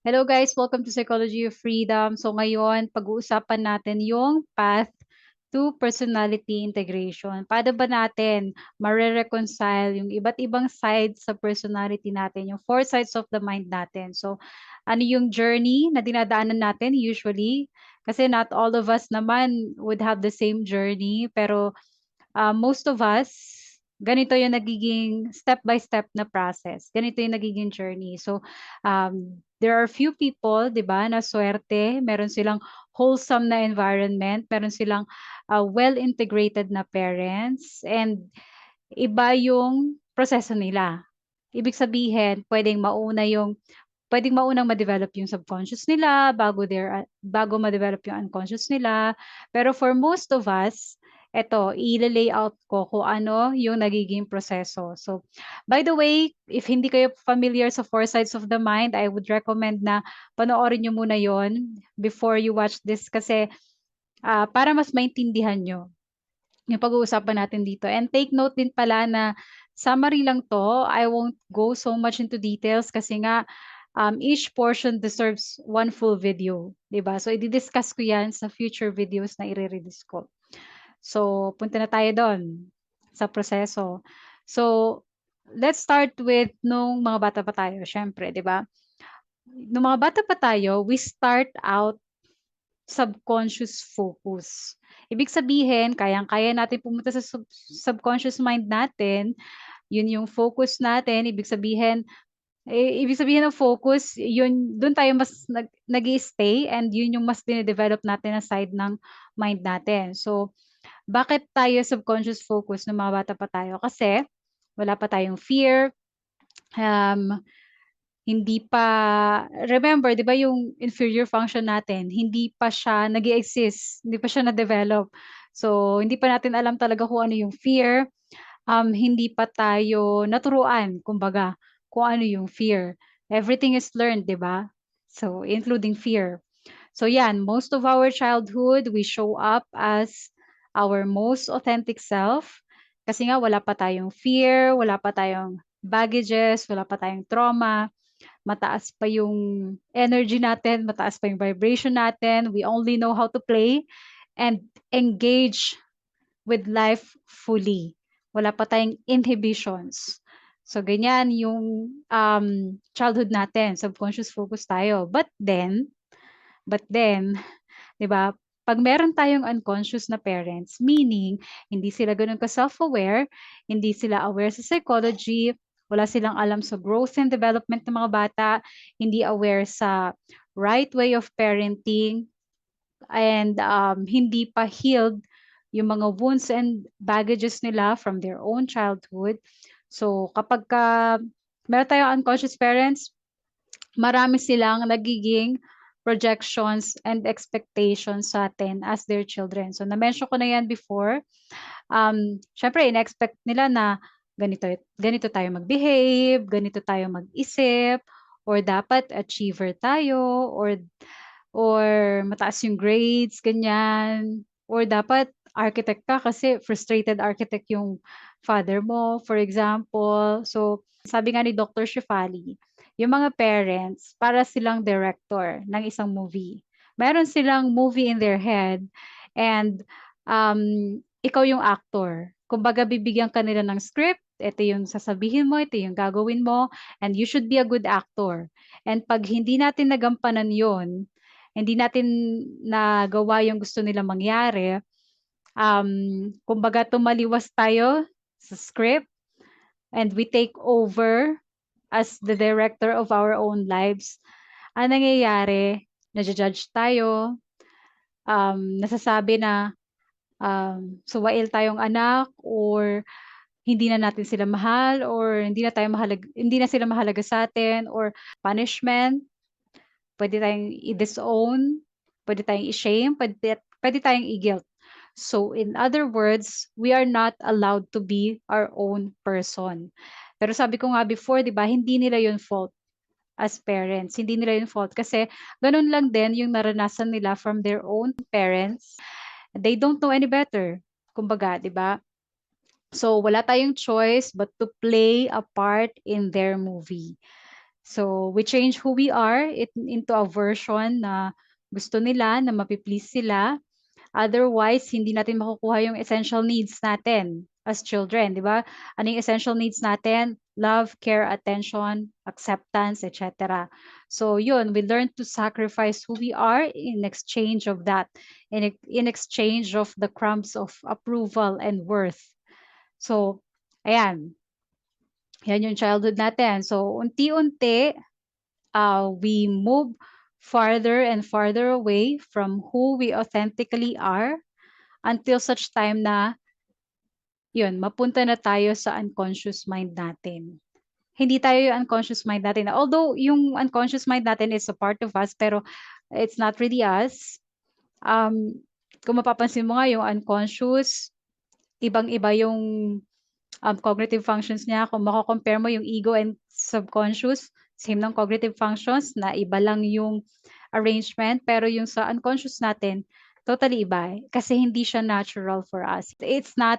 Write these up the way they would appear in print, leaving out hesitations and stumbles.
Hello guys, welcome to Psychology of Freedom. So ngayon, pag-uusapan natin yung path to personality integration. Paano ba natin mare-reconcile yung iba't ibang sides sa personality natin, yung four sides of the mind natin. So ano yung journey na dinadaanan natin usually? Kasi not all of us naman would have the same journey, pero most of us, ganito yung nagiging step-by-step na process. Ganito yung nagiging journey. So, there are few people, di ba, na swerte, meron silang wholesome na environment, meron silang well-integrated na parents, and iba yung proseso nila. Ibig sabihin, pwedeng maunang ma-develop yung subconscious nila bago ma-develop yung unconscious nila. Pero for most of us, eto, i-layout ko kung ano yung nagiging proseso. So, by the way, if hindi kayo familiar sa four sides of the mind, I would recommend na panoorin nyo muna yon before you watch this kasi para mas maintindihan nyo yung pag-uusapan natin dito. And take note din pala na summary lang to. I won't go so much into details kasi nga each portion deserves one full video, 'di ba? So i-discuss ko 'yan sa future videos na i-release ko. So punta na tayo doon sa proseso. So let's start with nung mga bata pa tayo, syempre, 'di ba? Nung mga bata pa tayo, we start out subconscious focus. Ibig sabihin, kayang-kaya natin pumunta sa subconscious mind natin, yun yung focus natin. Ibig sabihin ng focus, yun, doon tayo mas nag-i-stay and yun yung mas dinedevelop natin na side ng mind natin. So, bakit tayo subconscious focus ng mga bata pa tayo? Kasi wala pa tayong fear, um, hindi pa remember 'di ba yung inferior function natin, hindi pa siya nag-e-exist, hindi pa siya na-develop. So, hindi pa natin alam talaga kung ano yung fear, hindi pa tayo naturuan kumbaga kung ano yung fear. Everything is learned, 'di ba? So, including fear. So, yan, most of our childhood, we show up as our most authentic self kasi nga wala pa tayong fear, wala pa tayong baggages, wala pa tayong trauma, mataas pa yung energy natin, mataas pa yung vibration natin. We only know how to play and engage with life fully. Wala pa tayong inhibitions. So, ganyan yung childhood natin. Subconscious focus tayo. But then, 'di ba? Pag meron tayong unconscious na parents, meaning hindi sila ganoon ka self-aware, hindi sila aware sa psychology, wala silang alam sa growth and development ng mga bata, hindi aware sa right way of parenting, and hindi pa healed yung mga wounds and baggages nila from their own childhood. So, kapag meron tayong unconscious parents, marami silang nagiging projections and expectations sa atin as their children. So, na-mention ko na yan before. Syempre, in-expect nila na ganito, ganito tayo mag-behave, ganito tayo mag-isip, or dapat achiever tayo, or mataas yung grades, ganyan. Or dapat architect ka kasi frustrated architect yung father mo, for example. So, sabi nga ni Dr. Shefali, yung mga parents, para silang director ng isang movie. Meron silang movie in their head and um, ikaw yung actor. Kumbaga, bibigyan ka nila ng script, ito yung sasabihin mo, ito yung gagawin mo, and you should be a good actor. And pag hindi natin nagampanan yon, hindi natin nagawa yung gusto nila mangyari, kumbaga tumaliwas tayo sa script and we take over as the director of our own lives. Ang nangyayari, nadja-judge tayo, nasasabi na suwail tayong anak, or hindi na natin sila mahal, or hindi na sila mahalaga sa atin, or punishment, pwede tayong i-disown, pwede tayong i-shame, pwede tayong i-guilt. So in other words, we are not allowed to be our own person. Pero sabi ko nga before, 'di ba, hindi nila 'yung fault as parents. Hindi nila 'yung fault kasi ganun lang din 'yung naranasan nila from their own parents. They don't know any better. Kumbaga, 'di ba? So wala tayong choice but to play a part in their movie. So, we change who we are into a version na gusto nila, na mapi-please sila. Otherwise, hindi natin makukuha yung essential needs natin as children, di ba? Ano yung essential needs natin? Love, care, attention, acceptance, etc. So yun, we learn to sacrifice who we are in exchange of that, in exchange of the crumbs of approval and worth. So, ayan. Yan yung childhood natin. So, unti-unti, we move farther and farther away from who we authentically are until such time na yun, mapunta na tayo sa unconscious mind natin. Hindi tayo yung unconscious mind natin. Although yung unconscious mind natin is a part of us, pero it's not really us. Kung mapapansin mo nga yung unconscious, ibang-iba yung cognitive functions niya. Kung mako-compare mo yung ego and subconscious, same ng cognitive functions, na iba lang yung arrangement, pero yung sa unconscious natin, totally iba. Kasi hindi siya natural for us. It's not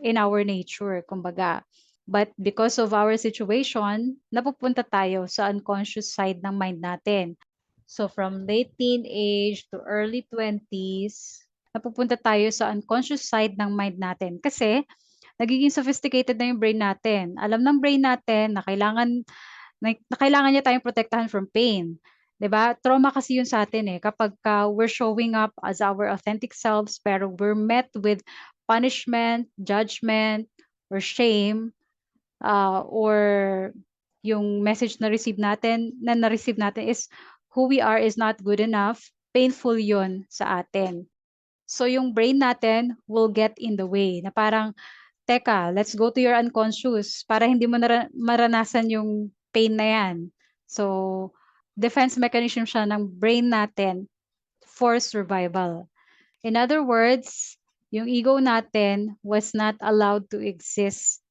in our nature, kumbaga. But because of our situation, napupunta tayo sa unconscious side ng mind natin. So from late teenage to early 20s, napupunta tayo sa unconscious side ng mind natin. Kasi nagiging sophisticated na yung brain natin. Alam ng brain natin na kailangan niya tayong protektahan from pain. 'Di ba? Trauma kasi yun sa atin eh. Kapag we're showing up as our authentic selves pero we're met with punishment, judgment, or shame, or yung message na-receive natin is who we are is not good enough, painful yun sa atin. So yung brain natin will get in the way na parang, teka, let's go to your unconscious para hindi mo maranasan yung pain na yan. So, defense mechanism siya ng brain natin for survival. In other words, yung ego natin was not allowed to exist.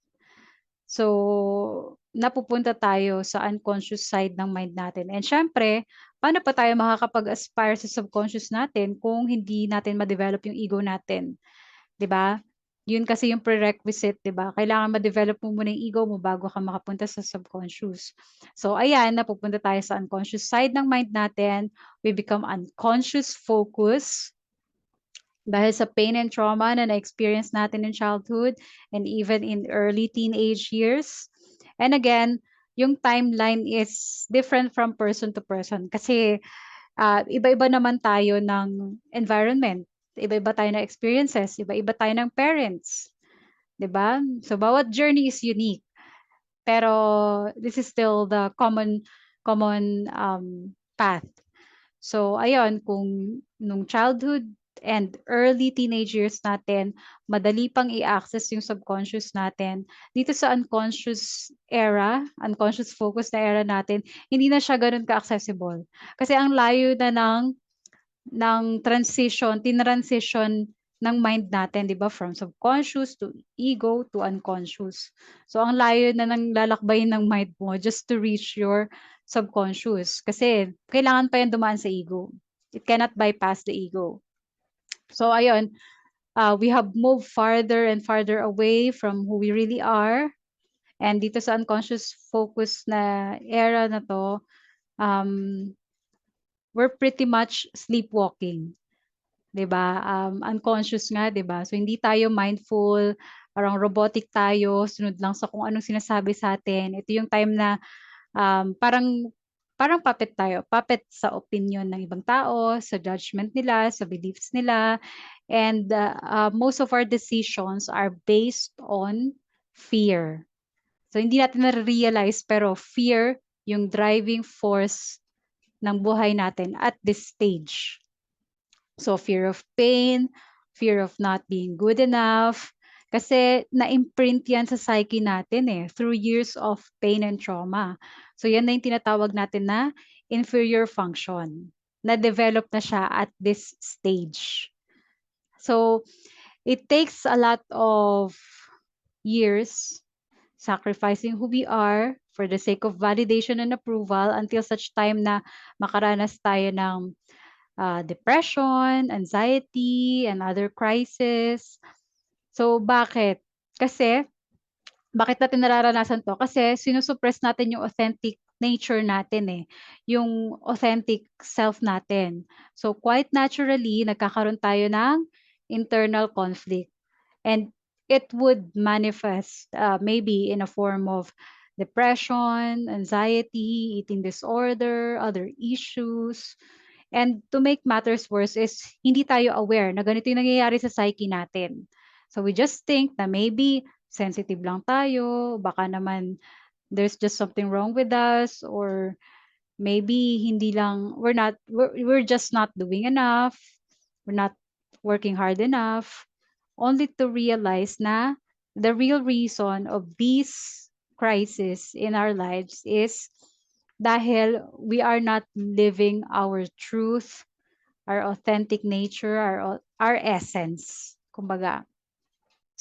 So, napupunta tayo sa unconscious side ng mind natin. And syempre, paano pa tayo makakapag-aspire sa subconscious natin kung hindi natin ma-develop yung ego natin? 'Di ba? Yun kasi yung prerequisite, 'di ba? Kailangan ma-develop mo muna yung ego mo bago ka makapunta sa subconscious. So ayan, napupunta tayo sa unconscious side ng mind natin. We become unconscious focus dahil sa pain and trauma na na-experience natin in childhood and even in early teenage years. And again, yung timeline is different from person to person kasi iba-iba naman tayo ng environment. Iba-iba tayo ng experiences, iba-iba tayo ng parents, 'di ba? So bawat journey is unique. Pero this is still the common path. So ayun, kung nung childhood and early teenage years natin, madali pang i-access yung subconscious natin. Dito sa unconscious era, unconscious focus na era natin, hindi na siya gano'n ka-accessible. Kasi ang layo na ng tinransition ng mind natin, 'di ba? From subconscious to ego to unconscious. So ang layo na ng lalakbayin ng mind mo just to reach your subconscious. Kasi kailangan pa yan dumaan sa ego. It cannot bypass the ego. So ayun, we have moved farther and farther away from who we really are. And dito sa unconscious focus na era na to, we're pretty much sleepwalking. 'Di ba? Unconscious nga, 'di ba? So hindi tayo mindful, parang robotic tayo, sunod lang sa kung anong sinasabi sa atin. Ito yung time na parang parang puppet tayo, puppet sa opinion ng ibang tao, sa judgment nila, sa beliefs nila. And most of our decisions are based on fear. So hindi natin na-realize pero fear yung driving force ng buhay natin at this stage. So fear of pain, fear of not being good enough, kasi na-imprint yan sa psyche natin through years of pain and trauma. So yan na yung tinatawag natin na inferior function. Na-develop na siya at this stage. So it takes a lot of years sacrificing who we are for the sake of validation and approval until such time na makaranas tayo ng depression, anxiety, and other crisis. So, bakit? Bakit natin nararanasan to? Kasi sinusuppress natin yung authentic nature natin, eh, yung authentic self natin. So, quite naturally nagkakaroon tayo ng internal conflict, and it would manifest, maybe in a form of depression, anxiety, eating disorder, other issues. And to make matters worse is hindi tayo aware na ganito yung nangyayari sa psyche natin. So we just think na maybe sensitive lang tayo, baka naman there's just something wrong with us, or maybe hindi lang we're just not doing enough, we're not working hard enough, only to realize na the real reason of these crises in our lives is dahil we are not living our truth, our authentic nature, our essence, kumbaga.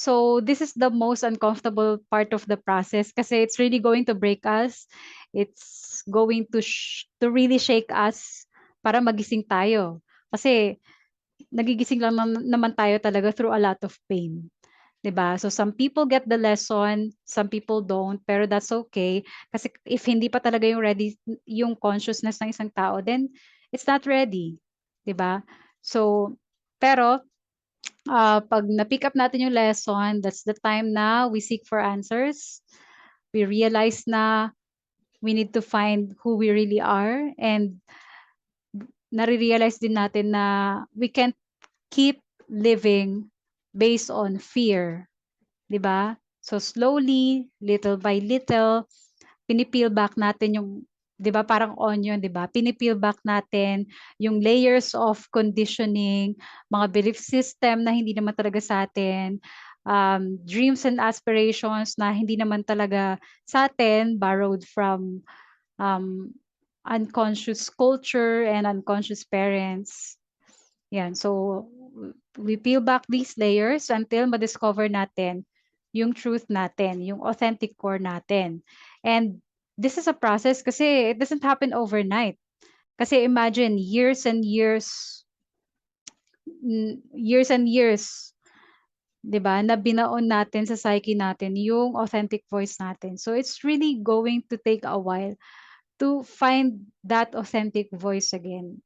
So this is the most uncomfortable part of the process kasi it's really going to break us. It's going to really shake us para magising tayo. Kasi nagigising lang naman tayo talaga through a lot of pain. 'Di ba? So some people get the lesson, some people don't, pero that's okay. Kasi if hindi pa talaga yung ready yung consciousness ng isang tao, then it's not ready, 'di ba? So pero 'pag na-pick up natin yung lesson, that's the time na we seek for answers. We realize na we need to find who we really are, and nare-realize din natin na we can't keep living based on fear, 'di ba? So slowly, little by little, pini-peel back natin yung, 'di ba, parang onion, 'di ba? Pini-peel back natin yung layers of conditioning, mga belief system na hindi naman talaga sa'tin, dreams and aspirations na hindi naman talaga sa'tin, borrowed from, um, unconscious culture and unconscious parents. Yan, so we peel back these layers until ma-discover natin yung truth natin, yung authentic core natin. And this is a process kasi it doesn't happen overnight. Kasi imagine years and years, 'di ba, na binaon natin sa psyche natin yung authentic voice natin. So it's really going to take a while to find that authentic voice again.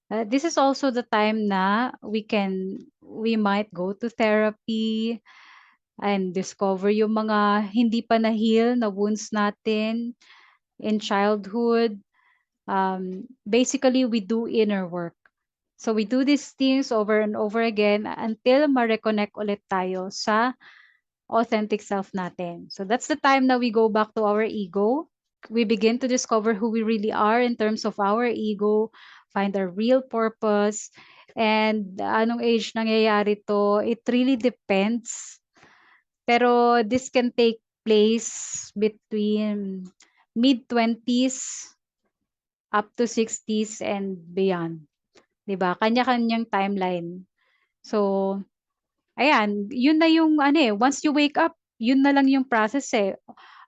This is also the time na we might go to therapy and discover yung mga hindi pa na-heal na wounds natin in childhood. Basically, we do inner work. So we do these things over and over again until ma-reconnect ulit tayo sa authentic self natin. So that's the time na we go back to our ego. We begin to discover who we really are in terms of our ego, find our real purpose. And anong age nangyayari to, it really depends. Pero this can take place between mid-20s up to 60s and beyond. 'Di ba? Kanya-kanyang timeline. So, ayan, yun na yung ano, eh, once you wake up, yun na lang yung process, eh.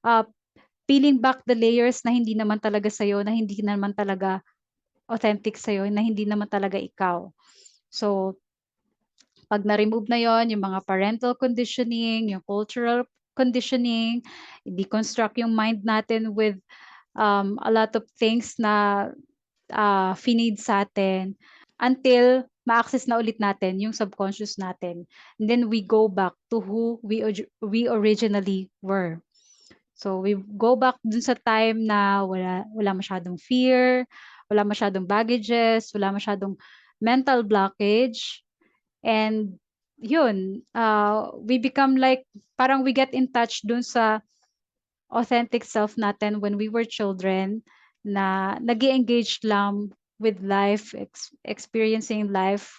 Uh, Peeling back the layers na hindi naman talaga sa'yo, na hindi naman talaga authentic sa'yo, na hindi naman talaga ikaw. So, 'pag na-remove na yon yung mga parental conditioning, yung cultural conditioning, i-deconstruct yung mind natin with, a lot of things na, finid sa'tin until ma-access na ulit natin yung subconscious natin. And then we go back to who we originally were. So we go back dun sa time na wala masyadong fear, wala masyadong baggages, wala masyadong mental blockage, and yun, we become like parang we get in touch dun sa authentic self natin when we were children, na nag-e-engage lang with life, experiencing life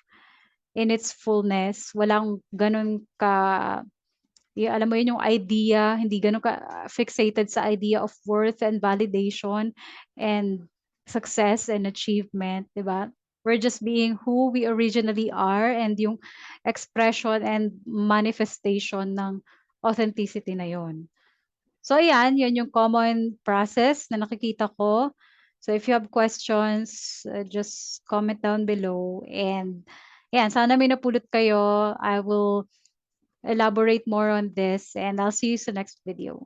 in its fullness. Walang gano'n ka alam mo yun, yung idea, hindi gano'n ka-fixated sa idea of worth and validation and success and achievement, 'di ba? We're just being who we originally are, and yung expression and manifestation ng authenticity na yun. So ayan, yun yung common process na nakikita ko. So if you have questions, just comment down below, and ayan, sana may napulot kayo. I will elaborate more on this, and I'll see you sa next video.